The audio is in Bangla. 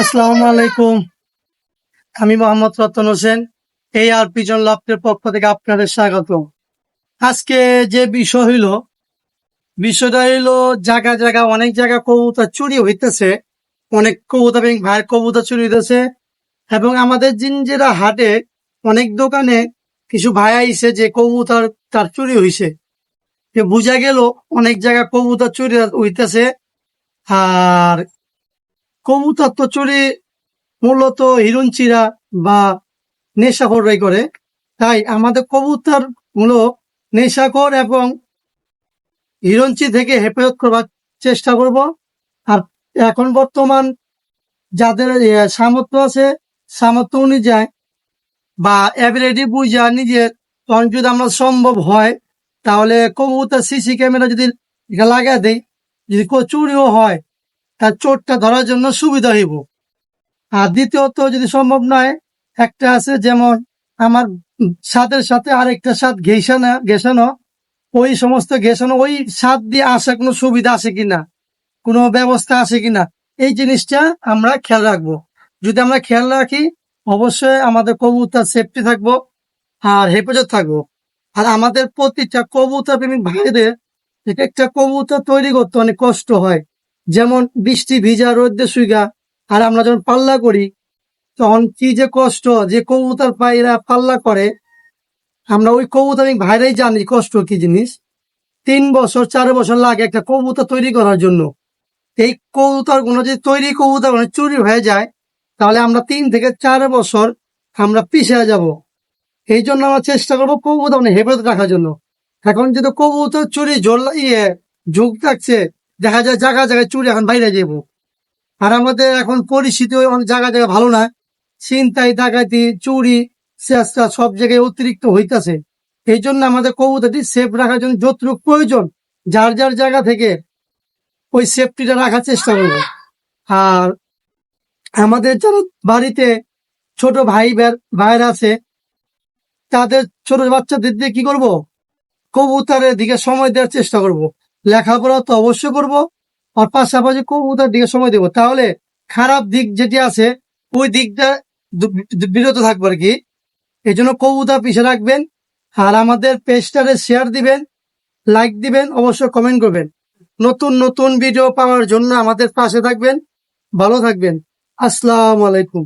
আসসালামু আলাইকুম। আমি মোহাম্মদ রতন হোসেন। এই আর পিজন লফটের পক্ষ থেকে আপনাদের স্বাগত। আজকে যে বিষয়টা হইলো জায়গা জায়গা অনেক জায়গা কবুতর চুরি হইতেছে, অনেক কবুতর ভাইয়ের কবুতর চুরি হইতেছে। এবং আমাদের জিঞ্জিরা হাটে অনেক দোকানে কিছু ভাই আইছে যে কবুতর তার চুরি হইছে, যে বুঝা গেল অনেক জায়গা কবুতর চুরি হইতেছে। আর কবুতর তো চুরি মূলত হিরুঞ্চিরা বা নেশাখোররাই করে। তাই আমাদের কবুতর গুলো নেশাখোর এবং হিরঞ্চি থেকে হেফাজত করবার চেষ্টা করব। আর এখন বর্তমান যাদের সামর্থ্য আছে, সামর্থ্য অনুযায়ী বা অ্যাবিলিটি বুঝা নিজের, তখন যদি আমরা সম্ভব হয় তাহলে কবুতর সিসি ক্যামেরা যদি লাগা দেয়, যদি চুরিও হয় তার চোরটা ধরার জন্য সুবিধা হইব। আর দ্বিতীয়ত যদি সম্ভব নয়, একটা আছে যেমন আমার ছাদের সাথে আরেকটা ছাদ ঘেঁষানো, ওই সমস্ত ঘেঁষানো ওই ছাদ দিয়ে আসা কোনো সুবিধা আছে কিনা, কোনো ব্যবস্থা আছে কিনা, এই জিনিসটা আমরা খেয়াল রাখবো। যদি আমরা খেয়াল রাখি অবশ্যই আমাদের কবুতর সেফটি থাকবো আর হেফাজত থাকবো। আর আমাদের প্রতিটা কবুতর প্রেমিক ভাইদের এক একটা কবুতর তৈরি করতে অনেক কষ্ট হয়। যেমন বৃষ্টি ভিজা রোদ্দে শুইগা, আর আমরা যখন পাল্লা করি তখন কি যে কষ্ট, যে কবুতর পায়রা পাল্লা করে, আমরা ওই কবুতর ভাইরাই জানি কষ্ট কি জিনিস। 3 বছর 4 বছর লাগে একটা কবুতর তৈরি করার জন্য। এই কবুতর গুলো যদি তৈরি কবুতর চুরি হয়ে যায় তাহলে আমরা 3 থেকে 4 বছর আমরা পিছিয়ে যাব। এই জন্য আমরা চেষ্টা করবো কবুতর হেফাজত রাখার জন্য। এখন যদি কবুতর চুরি ঝুঁক থাকছে, দেখা যায় জায়গায় জায়গায় চুরি এখন বাইরে যাবো। আর আমাদের এখন পরিস্থিতি অনেক জায়গায় জায়গায় ভালো না, ছিনতাই ডাকাতি চুরি চেষ্টা সব জায়গায় অতিরিক্ত হইতাছে। এই জন্য আমাদের কবুতরটি সেফ রাখার জন্য যতটুকু প্রয়োজন যার যার জায়গা থেকে ওই সেফটিটা রাখার চেষ্টা করবো। আর আমাদের যারা বাড়িতে ছোট ভাইরা আছে, তাদের ছোট বাচ্চাদের দিয়ে কি করব, কবুতরের দিকে সময় দেওয়ার চেষ্টা করব। লেখাপড়া তো অবশ্যই করব, আর পাশাপাশি কবুতরের দিকে সময় দেব। তাহলে খারাপ দিক যেটি আছে ওই দিকটা বিরত থাকবো আর কি। এই জন্য কবুতর পিছিয়ে রাখবেন। আর আমাদের পেজটারে শেয়ার দিবেন, লাইক দিবেন, অবশ্যই কমেন্ট করবেন। নতুন নতুন ভিডিও পাওয়ার জন্য আমাদের পাশে থাকবেন। ভালো থাকবেন। আসসালামু আলাইকুম।